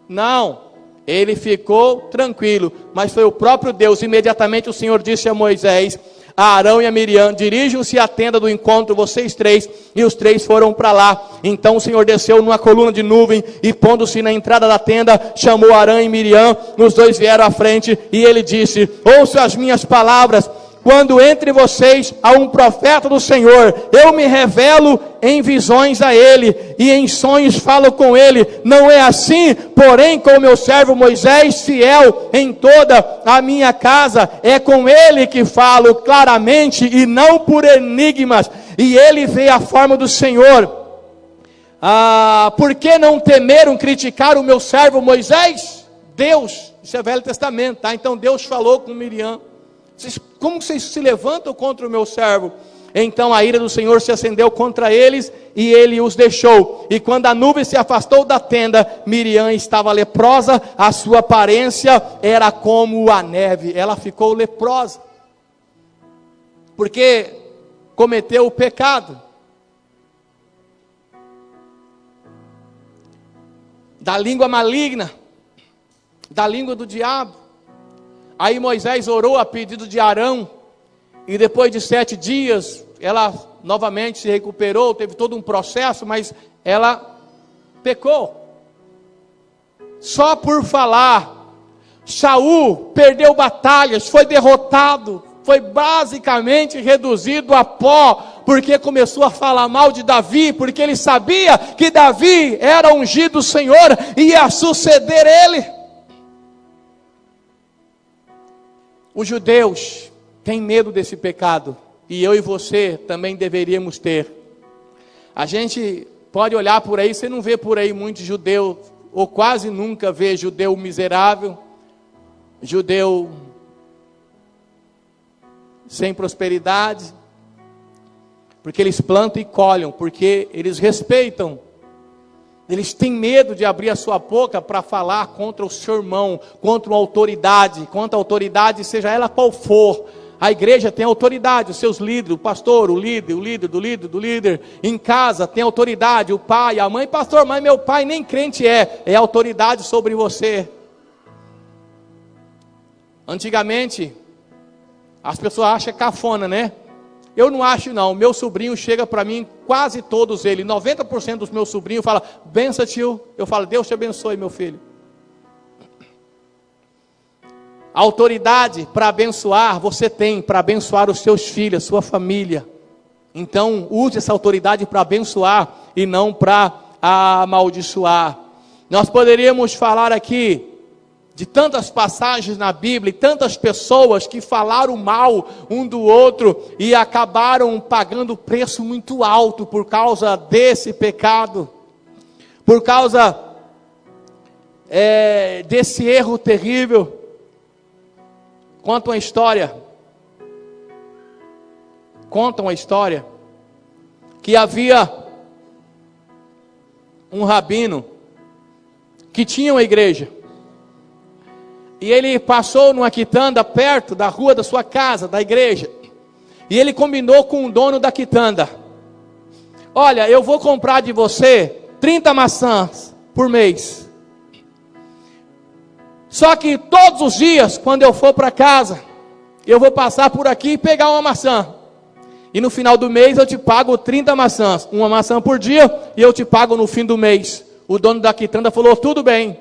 Não. Ele ficou tranquilo, mas foi o próprio Deus. Imediatamente o Senhor disse a Moisés, a Arão e a Miriam, dirijam-se à tenda do encontro, vocês três, e os três foram para lá. Então o Senhor desceu numa coluna de nuvem, e pondo-se na entrada da tenda, chamou Arão e Miriam, os dois vieram à frente, e ele disse, ouça as minhas palavras, quando entre vocês há um profeta do Senhor, eu me revelo em visões a ele, e em sonhos falo com ele, não é assim, porém com o meu servo Moisés, fiel em toda a minha casa, é com ele que falo claramente, e não por enigmas, e ele vê a forma do Senhor. Por que não temeram criticar o meu servo Moisés? Deus, isso é Velho Testamento, tá? Então Deus falou com Miriam, como vocês se levantam contra o meu servo? Então a ira do Senhor se acendeu contra eles, e ele os deixou. E quando a nuvem se afastou da tenda, Miriam estava leprosa, a sua aparência era como a neve. Ela ficou leprosa, porque cometeu o pecado da língua maligna, da língua do diabo. Aí Moisés orou a pedido de Arão, e depois de 7 dias, ela novamente se recuperou, teve todo um processo, mas ela pecou. Só por falar, Saul perdeu batalhas, foi derrotado, foi basicamente reduzido a pó, porque começou a falar mal de Davi, porque ele sabia que Davi era ungido do Senhor, e ia suceder ele. Os judeus têm medo desse pecado, e eu e você também deveríamos ter. A gente pode olhar por aí, você não vê por aí muitos judeus, ou quase nunca vê judeu miserável, judeu sem prosperidade, porque eles plantam e colhem, porque eles respeitam, eles têm medo de abrir a sua boca para falar contra o seu irmão, contra a autoridade, seja ela qual for. A igreja tem autoridade, os seus líderes, o pastor, o líder do líder, em casa tem autoridade, o pai, a mãe, pastor, mas meu pai nem crente é autoridade sobre você. Antigamente, as pessoas acham cafona, né? Eu não acho não, meu sobrinho chega para mim, quase todos eles, 90% dos meus sobrinhos falam, benção tio, eu falo, Deus te abençoe meu filho. A autoridade para abençoar, você tem, para abençoar os seus filhos, sua família. Então, use essa autoridade para abençoar e não para amaldiçoar. Nós poderíamos falar aqui de tantas passagens na Bíblia, e tantas pessoas que falaram mal um do outro, e acabaram pagando preço muito alto, por causa desse pecado, por causa desse erro terrível. Contam a história, que havia um rabino, que tinha uma igreja, e ele passou numa quitanda perto da rua da sua casa, da igreja. E ele combinou com o dono da quitanda. Olha, eu vou comprar de você 30 maçãs por mês. Só que todos os dias, quando eu for para casa, eu vou passar por aqui e pegar uma maçã. E no final do mês eu te pago 30 maçãs. Uma maçã por dia e eu te pago no fim do mês. O dono da quitanda falou, tudo bem.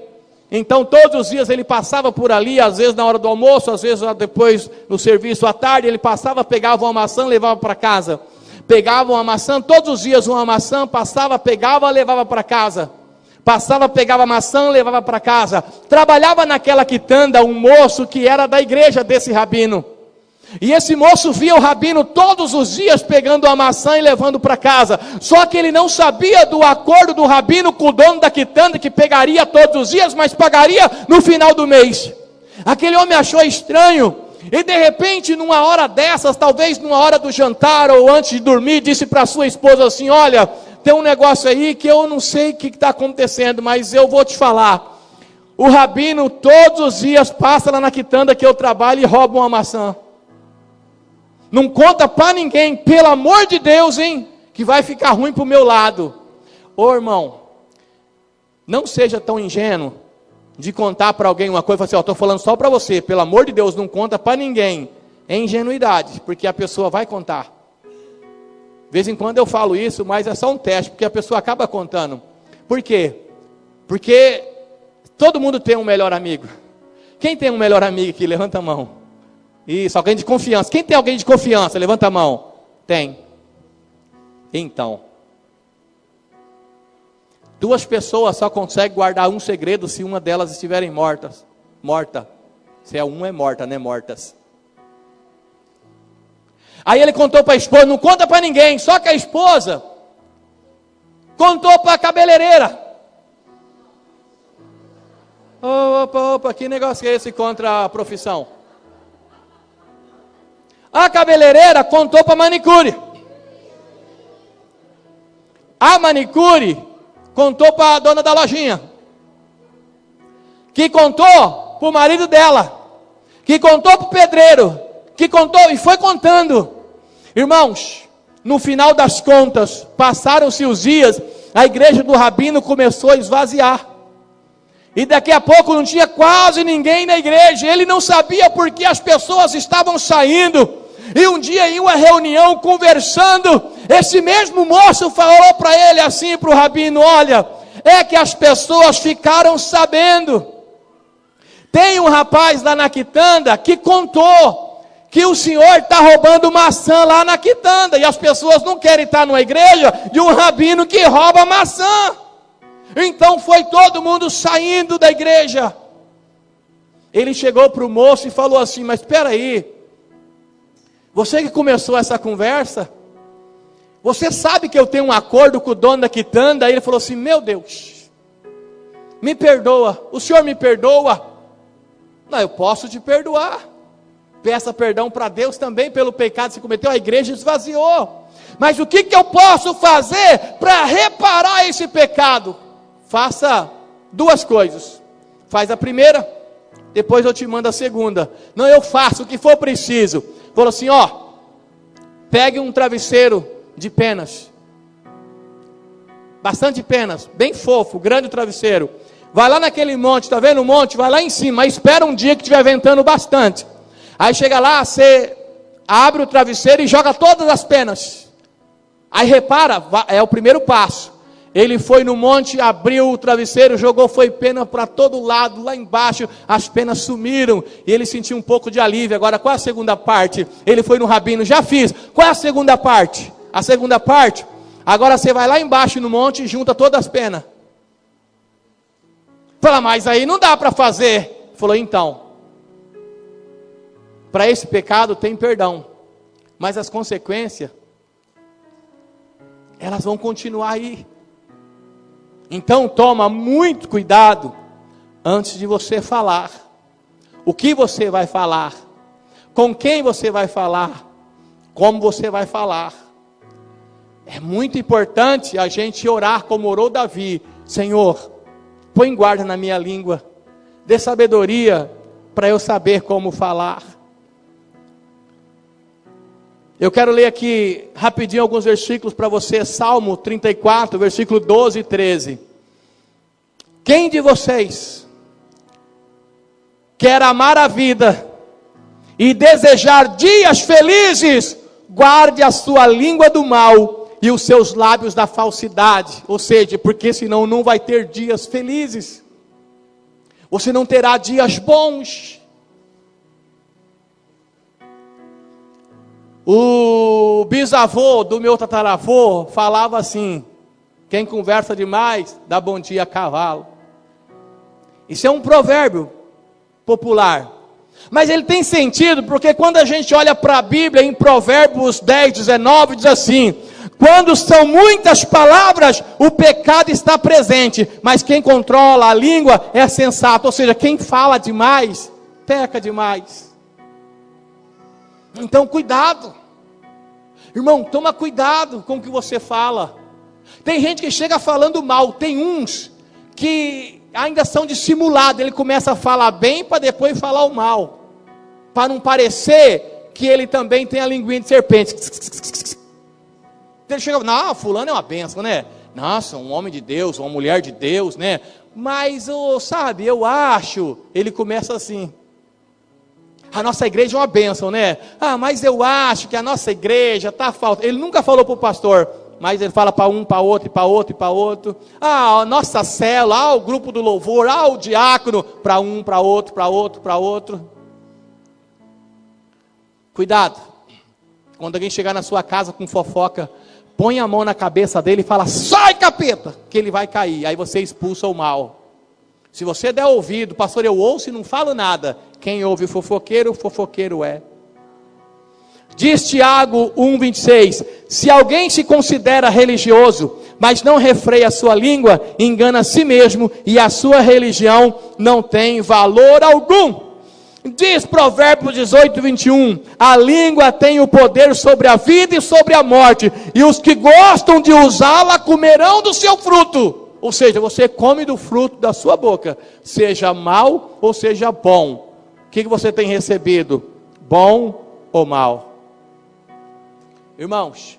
Então todos os dias ele passava por ali, às vezes na hora do almoço, às vezes depois no serviço à tarde, ele passava, pegava uma maçã, levava para casa. Pegava uma maçã, todos os dias uma maçã, passava, pegava, levava para casa. Passava, pegava a maçã, levava para casa. Trabalhava naquela quitanda um moço que era da igreja desse rabino. E esse moço via o rabino todos os dias pegando a maçã e levando para casa. Só que ele não sabia do acordo do rabino com o dono da quitanda, que pegaria todos os dias, mas pagaria no final do mês. Aquele homem achou estranho. E de repente, numa hora dessas, talvez numa hora do jantar ou antes de dormir, disse para sua esposa assim, olha, tem um negócio aí que eu não sei o que está acontecendo, mas eu vou te falar. O rabino todos os dias passa lá na quitanda que eu trabalho e rouba uma maçã. Não conta para ninguém, pelo amor de Deus, hein? Que vai ficar ruim para o meu lado. Ô irmão, não seja tão ingênuo de contar para alguém uma coisa e falar assim, estou falando só para você, pelo amor de Deus, não conta para ninguém. É ingenuidade, porque a pessoa vai contar. De vez em quando eu falo isso, mas é só um teste, porque a pessoa acaba contando. Por quê? Porque todo mundo tem um melhor amigo. Quem tem um melhor amigo aqui? Levanta a mão. Isso, alguém de confiança. Quem tem alguém de confiança? Levanta a mão. Tem. Então, 2 pessoas só conseguem guardar um segredo se uma delas estiverem mortas. Morta. Se é uma, é morta, né? Mortas. Aí ele contou para a esposa, não conta para ninguém, só que a esposa contou para a cabeleireira. Opa, que negócio é esse contra a profissão? A cabeleireira contou para a manicure. A manicure contou para a dona da lojinha. Que contou para o marido dela. Que contou para o pedreiro. Que contou e foi contando. Irmãos, no final das contas, passaram-se os dias, a igreja do rabino começou a esvaziar. E daqui a pouco não tinha quase ninguém na igreja. Ele não sabia por que as pessoas estavam saindo. E um dia em uma reunião, conversando, esse mesmo moço falou para ele assim, para o rabino, olha, é que as pessoas ficaram sabendo. Tem um rapaz lá na quitanda que contou que o senhor está roubando maçã lá na quitanda. E as pessoas não querem estar numa igreja de um rabino que rouba maçã. Então foi todo mundo saindo da igreja. Ele chegou para o moço e falou assim: mas espera aí, você que começou essa conversa, você sabe que eu tenho um acordo com o dono da quitanda? Aí ele falou assim: meu Deus, me perdoa, o senhor me perdoa? Não, eu posso te perdoar. Peça perdão para Deus também pelo pecado que você cometeu. A igreja esvaziou. Mas o que eu posso fazer para reparar esse pecado? Faça duas coisas. Faz a primeira, depois eu te mando a segunda. Não, eu faço o que for preciso. Falou assim: ó, pegue um travesseiro de penas, bastante penas, bem fofo, grande travesseiro. Vai lá naquele monte, está vendo o monte? Vai lá em cima, mas espera um dia que estiver ventando bastante. Aí chega lá, você abre o travesseiro e joga todas as penas. Aí repara, é o primeiro passo. Ele foi no monte, abriu o travesseiro, jogou, foi pena para todo lado, lá embaixo, as penas sumiram, e ele sentiu um pouco de alívio. Agora, qual é a segunda parte? Ele foi no rabino: já fiz. Qual é a segunda parte? A segunda parte, agora você vai lá embaixo no monte e junta todas as penas. Fala: mas aí não dá para fazer. Falou: então, para esse pecado tem perdão, mas as consequências, elas vão continuar aí. Então toma muito cuidado antes de você falar. O que você vai falar, com quem você vai falar, como você vai falar. É muito importante a gente orar como orou Davi: Senhor, põe guarda na minha língua, dê sabedoria para eu saber como falar. Eu quero ler aqui rapidinho alguns versículos para você. Salmo 34, versículo 12 e 13. Quem de vocês quer amar a vida e desejar dias felizes, guarde a sua língua do mal e os seus lábios da falsidade. Ou seja, porque senão não vai ter dias felizes. Você não terá dias bons. O bisavô do meu tataravô falava assim: quem conversa demais, dá bom dia a cavalo. Isso é um provérbio popular. Mas ele tem sentido, porque quando a gente olha para a Bíblia, em Provérbios 10, 19, diz assim: quando são muitas palavras, o pecado está presente, mas quem controla a língua é sensato. Ou seja, quem fala demais, peca demais. Então cuidado, irmão, toma cuidado com o que você fala. Tem gente que chega falando mal, tem uns que ainda são dissimulados, ele começa a falar bem para depois falar o mal, para não parecer que ele também tem a linguinha de serpente. Ele chega: não, fulano é uma bênção, né? Nossa, um homem de Deus, uma mulher de Deus, né? Mas, sabe, eu acho, ele começa assim: a nossa igreja é uma bênção, né? Ah, mas eu acho que a nossa igreja está faltando. Ele nunca falou para o pastor, mas ele fala para um, para outro, e para outro, e para outro. Ah, a nossa célula, o grupo do louvor, o diácono, para um, para outro, para outro, para outro. Cuidado, quando alguém chegar na sua casa com fofoca, põe a mão na cabeça dele e fala: sai, capeta, que ele vai cair. Aí você expulsa o mal. Se você der ouvido: pastor, eu ouço e não falo nada. Quem ouve o fofoqueiro é. Diz Tiago 1,26: se alguém se considera religioso, mas não refreia a sua língua, engana a si mesmo, e a sua religião não tem valor algum. Diz Provérbios 18:21: a língua tem o poder sobre a vida e sobre a morte, e os que gostam de usá-la comerão do seu fruto. Ou seja, você come do fruto da sua boca, seja mal ou seja bom. O que você tem recebido? Bom ou mal? Irmãos,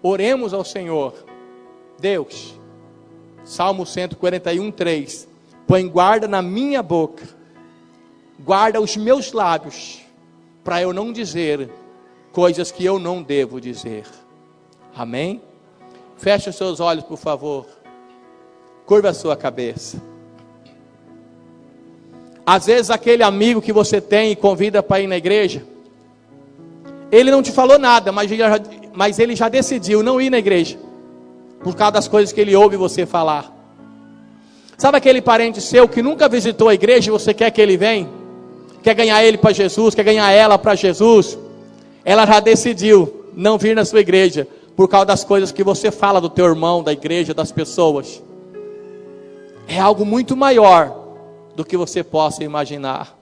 oremos ao Senhor. Deus, Salmo 141:3: põe guarda na minha boca, guarda os meus lábios, para eu não dizer coisas que eu não devo dizer. Amém? Feche os seus olhos, por favor. Curva a sua cabeça. Às vezes aquele amigo que você tem e convida para ir na igreja, ele não te falou nada, mas ele já decidiu não ir na igreja, por causa das coisas que ele ouve você falar. Sabe aquele parente seu que nunca visitou a igreja e você quer que ele venha? Quer ganhar ele para Jesus, quer ganhar ela para Jesus? Ela já decidiu não vir na sua igreja por causa das coisas que você fala do teu irmão, da igreja, das pessoas. É algo muito maior do que você possa imaginar.